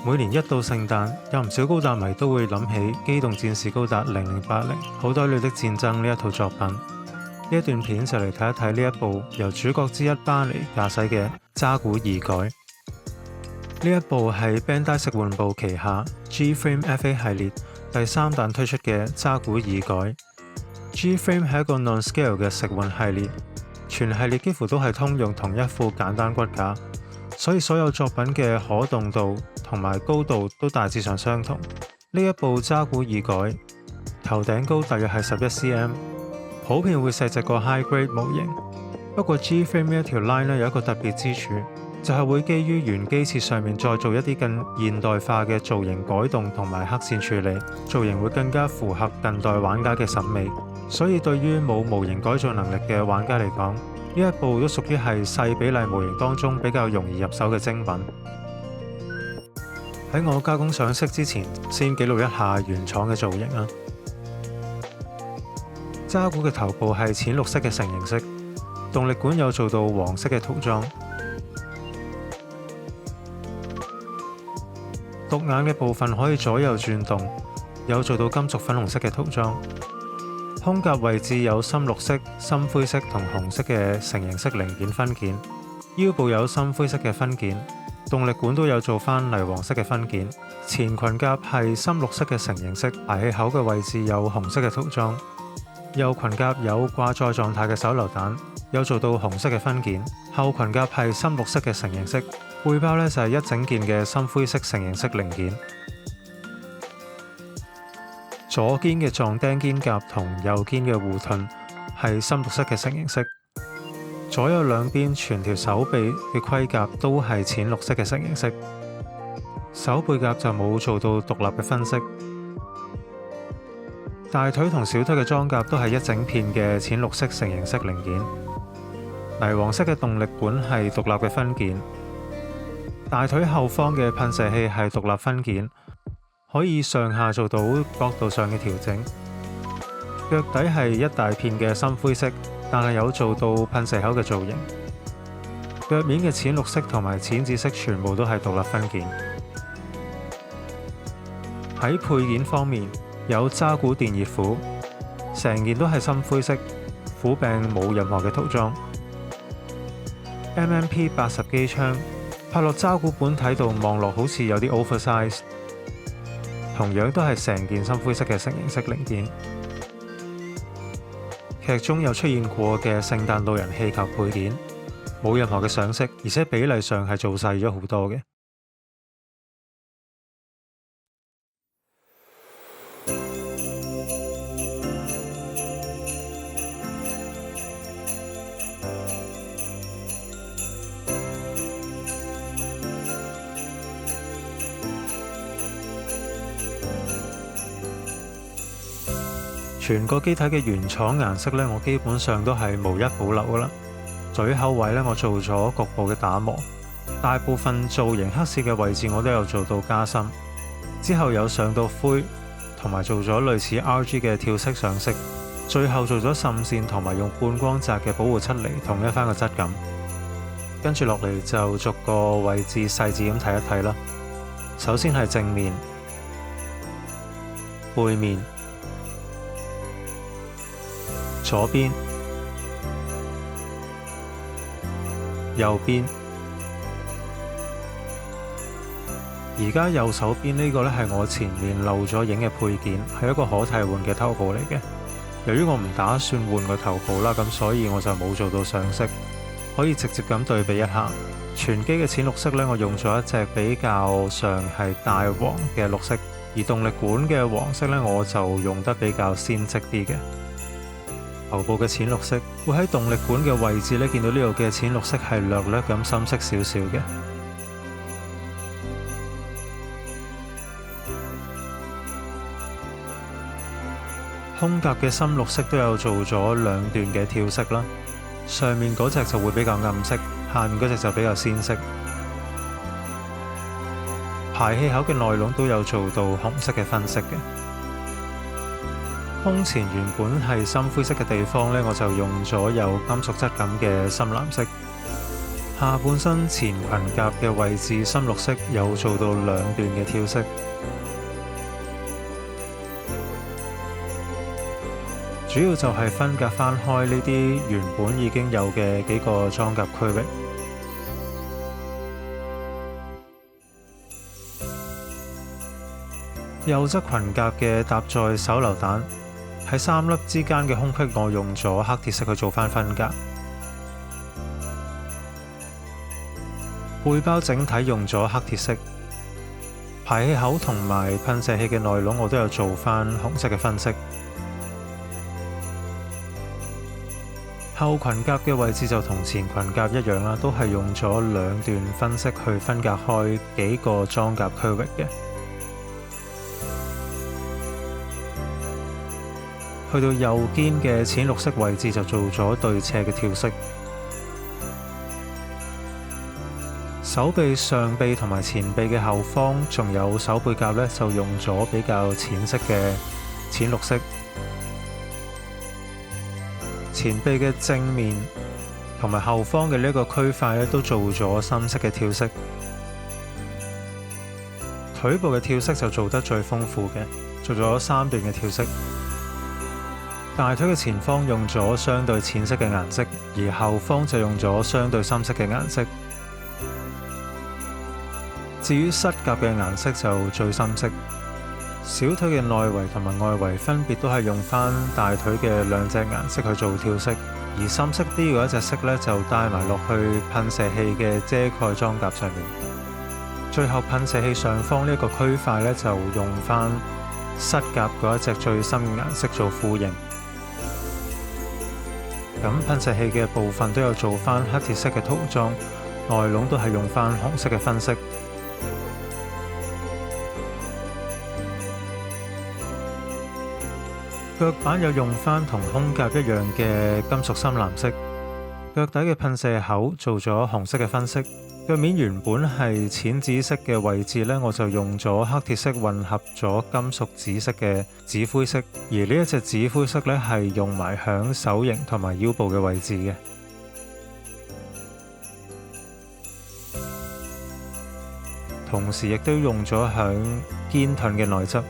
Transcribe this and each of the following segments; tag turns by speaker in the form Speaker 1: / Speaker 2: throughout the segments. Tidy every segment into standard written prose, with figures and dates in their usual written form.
Speaker 1: 每年一到聖誕，有唔少高達迷都會諗起《機動戰士高達0080》口袋裏的戰爭呢一套作品。呢一段片就嚟睇一睇呢一部由主角之一巴尼駕駛嘅渣古二改。呢一部係 Bandai 食玩部旗下 G-Frame FA 系列第3彈推出嘅渣古二改。G-Frame 係一個 non-scale 嘅食玩系列，全系列幾乎都係通用同一副簡單骨架，所以所有作品嘅可動度同埋高度都大致上相同。呢一部渣古二改頭頂高大約係11cm， 普遍會細隻過 high grade 模型。不過 G-Frame 呢一條 line 有一個特別之處，就係會基於原機設上面再做一啲更現代化嘅造型改動同埋黑線處理，造型會更加符合近代玩家嘅審美。所以對於冇模型改造能力嘅玩家嚟講，呢一部都屬於係細比例模型當中比較容易入手嘅精品。喺我加工上色之前，先記錄一下原廠嘅造型啊。渣古嘅頭部係淺綠色嘅成型色，動力管有做到黃色嘅塗裝。獨眼嘅部分可以左右轉動，有做到金屬粉紅色嘅塗裝。胸甲位置有深綠色、深灰色同紅色嘅成型色零件分件，腰部有深灰色嘅分件，動力管都有做返泥黃色嘅分件。前裙甲係深綠色嘅成型色，排氣口嘅位置有紅色嘅塗裝。右裙甲有掛載狀態嘅手榴彈，有做到紅色嘅分件。後裙甲係深綠色嘅成型色，背包呢就係一整件嘅深灰色成型色零件。左肩嘅撞釘肩甲同右肩嘅護盾係深綠色嘅成型色，左右兩邊全條手臂嘅盔甲都係淺綠色嘅成型色，手背甲就冇做到獨立嘅分色。大腿同小腿嘅裝甲都係一整片嘅淺綠色成型色零件，泥黃色嘅動力管係獨立嘅分件，大腿後方嘅噴射器係獨立分件，可以上下做到角度上嘅調整。腳底係一大片嘅深灰色，但係有做到噴射口嘅造型。腳面嘅淺綠色同埋淺紫色全部都係獨立分件。喺配件方面，有渣古電熱釜，成件都係深灰色，釜柄冇任何嘅塗裝。MMP 80機槍拍落渣古本體度望落好似有啲 oversize， 同樣都係成件深灰色嘅成型色零件。劇中有出現過嘅聖誕老人氣球配件，冇任何嘅上色，而且比例上係做細咗好多嘅。全個機體嘅原廠顏色呢，我基本上都係無一保留噶啦。嘴口位呢，我做咗局部嘅打磨，大部分造型黑線嘅位置我都有做到加深，之後有上到灰，同埋做咗類似 RG 嘅跳色上色，最後做咗滲線同埋用半光澤嘅保護漆嚟統一翻個質感。跟住落嚟就逐個位置細緻咁睇一睇啦。首先係正面、背面、左邊、右邊，而家右手邊呢個呢係我前面漏咗影嘅配件，係一個可替換嘅頭部嚟嘅。由於我唔打算換個頭部啦，咁所以我就冇做到上色，可以直接咁對比一下。全機嘅淺綠色呢，我用咗一隻比較上係大黃嘅綠色，而動力管嘅黃色呢，我就用得比較鮮色啲嘅。頭部嘅淺綠色會喺動力管嘅位置呢，見到呢度嘅淺綠色係略略咁深色少少嘅。胸甲嘅深綠色都有做咗兩段嘅跳色啦，上面嗰隻就會比較暗色，下面嗰隻就比較鮮色。排氣口嘅內籠都有做到紅色嘅分色嘅。胸前原本係深灰色嘅地方呢，我就用咗有金屬質感嘅深藍色。下半身前裙甲嘅位置深綠色，有做到2段嘅跳色。主要就係分隔翻開呢啲原本已經有嘅幾個裝甲區域。右側裙甲嘅搭載手榴彈，喺3粒之間嘅空隙，我用咗黑鐵色去做翻分隔。背包整體用咗黑鐵色，排氣口同埋噴射器嘅內籠我都有做翻紅色嘅分色。後裙甲嘅位置就同前裙甲一樣啦，都係用咗2段分色去分隔開幾個裝甲區域嘅。去到右肩嘅淺綠色位置就做咗對斜嘅跳色。手臂、上臂同埋前臂嘅後方，仲有手背甲呢，就用咗比較淺色嘅淺綠色。前臂嘅正面同埋後方嘅呢一個區塊咧，都做咗深色嘅跳色。腿部嘅跳色就做得最豐富嘅，做咗3段嘅跳色。大腿嘅前方用咗相對淺色嘅顏色，而後方就用咗相對深色嘅顏色。至於膝甲嘅顏色就最深色。小腿嘅內圍同埋外圍分別都係用翻大腿嘅2隻顏色去做跳色，而深色啲嗰一隻色呢，就帶埋落去噴射器嘅遮蓋裝甲上面。最後噴射器上方呢一個區塊呢，就用翻膝甲嗰一隻最深嘅顏色做呼應。咁噴射器嘅部分都有做翻黑鐵色嘅塗裝，內籠都係用翻紅色嘅分色。腳板有用翻同胸甲一樣嘅金屬深藍色，腳底嘅噴射口做咗紅色嘅分色。腳面原本係淺紫色嘅位置呢，我就用咗黑鐵色混合咗金屬紫色嘅紫灰色，而呢一隻紫灰色呢，係用埋響手型同埋腰部嘅位置嘅。同時亦都用咗響肩盾嘅內側。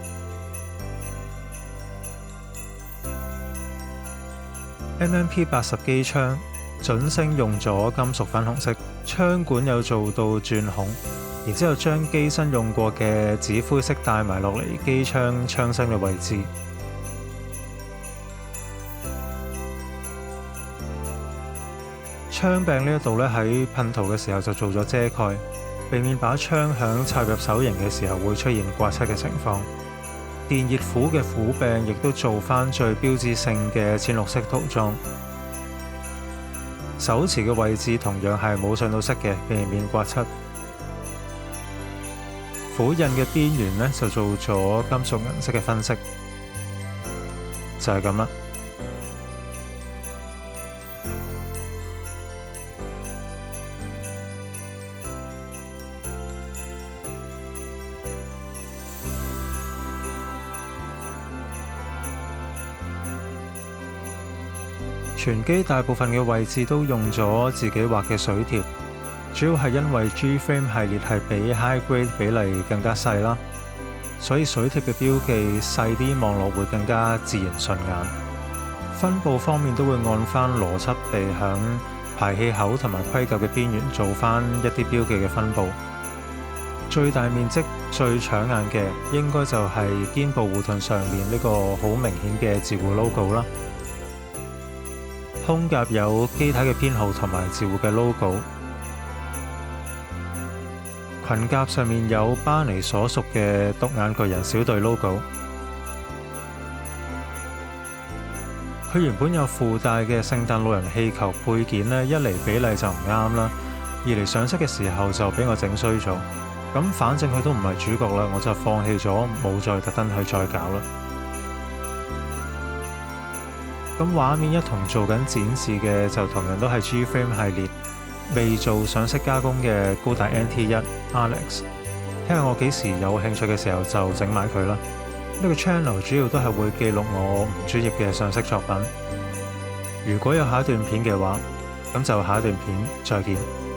Speaker 1: MMP-80機槍準星用咗金屬粉紅色，槍管有做到鑽孔，然之後將機身用過嘅紫灰色帶埋落嚟機槍槍身嘅位置。槍柄呢一度呢，喺噴塗嘅時候就做咗遮蓋，避免把槍響插入手型嘅時候會出現刮漆嘅情況。電熱釜嘅釜柄亦都做翻最標誌性嘅淺綠色塗裝。手持嘅位置同樣係冇上到色嘅，避免刮漆。釜印嘅邊緣呢，就做咗金屬銀色嘅分色，就係咁啦。全機大部分嘅位置都用咗自己畫嘅水貼，主要係因為 G-Frame 系列係比 High Grade 比例更加細啦，所以水貼嘅標記細啲，望落會更加自然順眼。分佈方面都會按翻邏輯地響排氣口同埋盔甲嘅邊緣做翻一啲標記嘅分佈。最大面積最搶眼嘅應該就係肩部護盾上面呢個好明顯嘅自護 logo 啦。胸甲有機體嘅編號同埋自護嘅 logo， 裙甲上面有巴尼所屬嘅獨眼巨人小隊 logo。佢原本有附帶嘅聖誕老人氣球配件呢，一嚟比例就唔啱啦，二嚟上色嘅時候就俾我整衰咗。咁反正佢都唔係主角啦，我就放棄咗，冇再特登去再搞啦。咁畫面一同做緊展示嘅就同樣都係 G-Frame 系列未做上色加工嘅高達 NT1 Alex，睇下我幾時有興趣嘅時候就整埋佢啦。呢個 channel 主要都係會記錄我唔專業嘅上色作品。如果有下一段片嘅話，咁就下一段片再見。